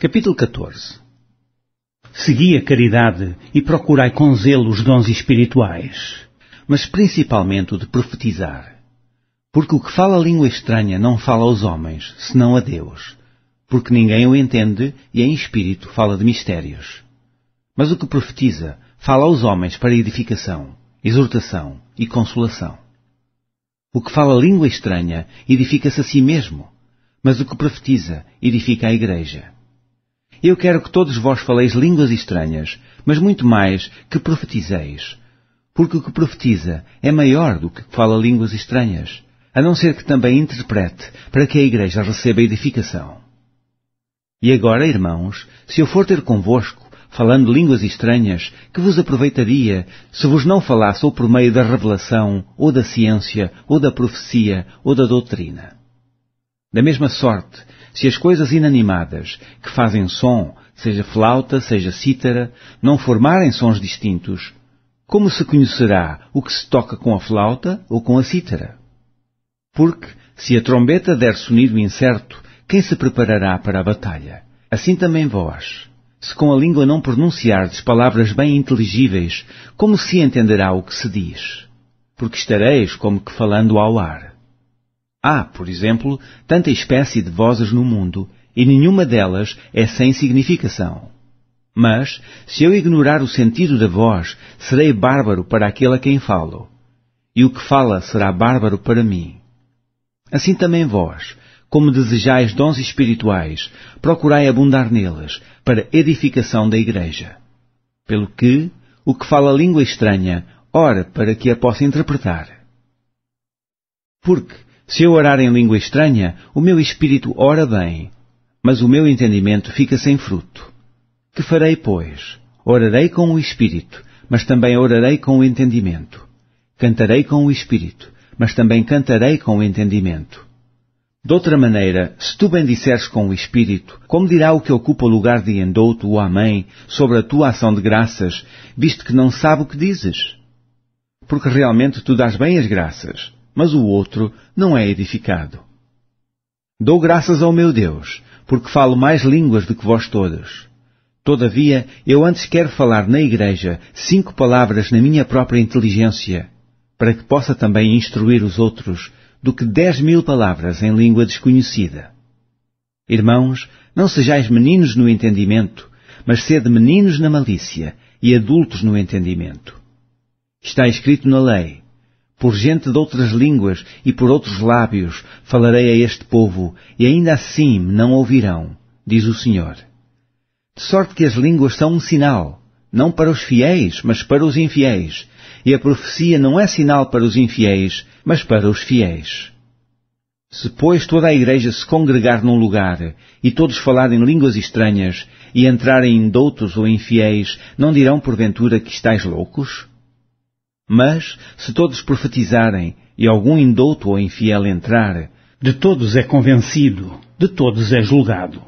Capítulo 14. Segui a caridade e procurai com zelo os dons espirituais, mas principalmente o de profetizar. Porque o que fala língua estranha não fala aos homens, senão a Deus, porque ninguém o entende e em espírito fala de mistérios. Mas o que profetiza fala aos homens para edificação, exortação e consolação. O que fala língua estranha edifica-se a si mesmo, mas o que profetiza edifica a igreja. Eu quero que todos vós faleis línguas estranhas, mas muito mais que profetizeis, porque o que profetiza é maior do que fala línguas estranhas, a não ser que também interprete para que a igreja receba edificação. E agora, irmãos, se eu for ter convosco, falando línguas estranhas, que vos aproveitaria se vos não falasse ou por meio da revelação, ou da ciência, ou da profecia, ou da doutrina? Da mesma sorte, se as coisas inanimadas, que fazem som, seja flauta, seja cítara, não formarem sons distintos, como se conhecerá o que se toca com a flauta ou com a cítara? Porque, se a trombeta der sonido incerto, quem se preparará para a batalha? Assim também vós. Se com a língua não pronunciardes palavras bem inteligíveis, como se entenderá o que se diz? Porque estareis como que falando ao ar. Há, por exemplo, tanta espécie de vozes no mundo, e nenhuma delas é sem significação. Mas, se eu ignorar o sentido da voz, serei bárbaro para aquele a quem falo, e o que fala será bárbaro para mim. Assim também vós, como desejais dons espirituais, procurai abundar neles, para edificação da igreja. Pelo que, o que fala língua estranha, ora para que a possa interpretar. Porque, se eu orar em língua estranha, o meu espírito ora bem, mas o meu entendimento fica sem fruto. Que farei, pois? Orarei com o espírito, mas também orarei com o entendimento. Cantarei com o espírito, mas também cantarei com o entendimento. De outra maneira, se tu bendisseres com o espírito, como dirá o que ocupa o lugar de endouto ou amém sobre a tua ação de graças, visto que não sabe o que dizes? Porque realmente tu dás bem as graças, mas o outro não é edificado. Dou graças ao meu Deus, porque falo mais línguas do que vós todos. Todavia, eu antes quero falar na igreja 5 palavras na minha própria inteligência, para que possa também instruir os outros, do que 10.000 palavras em língua desconhecida. Irmãos, não sejais meninos no entendimento, mas sede meninos na malícia e adultos no entendimento. Está escrito na lei: por gente de outras línguas e por outros lábios falarei a este povo, e ainda assim me não ouvirão, diz o Senhor. De sorte que as línguas são um sinal, não para os fiéis, mas para os infiéis, e a profecia não é sinal para os infiéis, mas para os fiéis. Se, pois, toda a igreja se congregar num lugar, e todos falarem línguas estranhas, e entrarem indoutos ou infiéis, não dirão porventura que estáis loucos? Mas, se todos profetizarem, e algum indouto ou infiel entrar, de todos é convencido, de todos é julgado.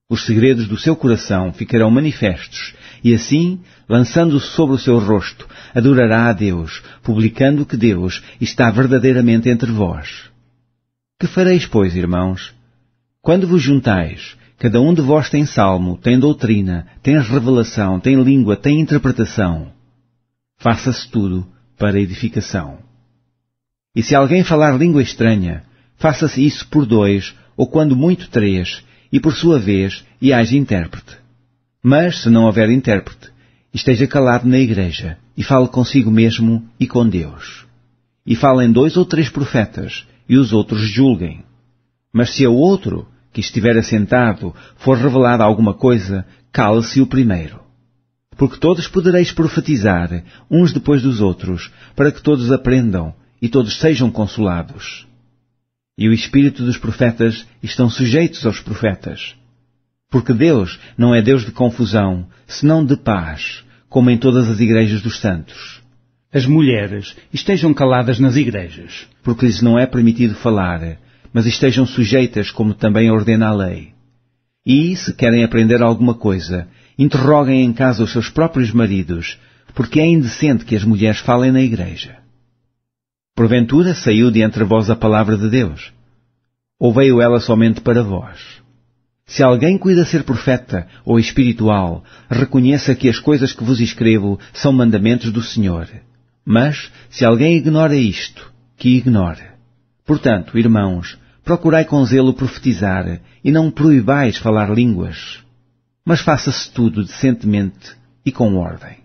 Os segredos do seu coração ficarão manifestos, e assim, lançando-se sobre o seu rosto, adorará a Deus, publicando que Deus está verdadeiramente entre vós. Que fareis, pois, irmãos? Quando vos juntais, cada um de vós tem salmo, tem doutrina, tem revelação, tem língua, tem interpretação. Faça-se tudo para edificação. E se alguém falar língua estranha, faça-se isso por 2, ou quando muito 3, e por sua vez, e haja intérprete. Mas, se não houver intérprete, esteja calado na igreja, e fale consigo mesmo e com Deus. E falem 2 ou 3 profetas, e os outros julguem. Mas se ao outro, que estiver assentado, for revelada alguma coisa, cale-se o primeiro. Porque todos podereis profetizar, uns depois dos outros, para que todos aprendam, e todos sejam consolados. E o espírito dos profetas estão sujeitos aos profetas. Porque Deus não é Deus de confusão, senão de paz, como em todas as igrejas dos santos. As mulheres estejam caladas nas igrejas, porque lhes não é permitido falar, mas estejam sujeitas como também ordena a lei. E, se querem aprender alguma coisa, interroguem em casa os seus próprios maridos, porque é indecente que as mulheres falem na igreja. Porventura saiu de entre vós a palavra de Deus? Ou veio ela somente para vós? Se alguém cuida ser profeta ou espiritual, reconheça que as coisas que vos escrevo são mandamentos do Senhor. Mas, se alguém ignora isto, que ignore. Portanto, irmãos, procurai com zelo profetizar e não proibais falar línguas. Mas faça-se tudo decentemente e com ordem.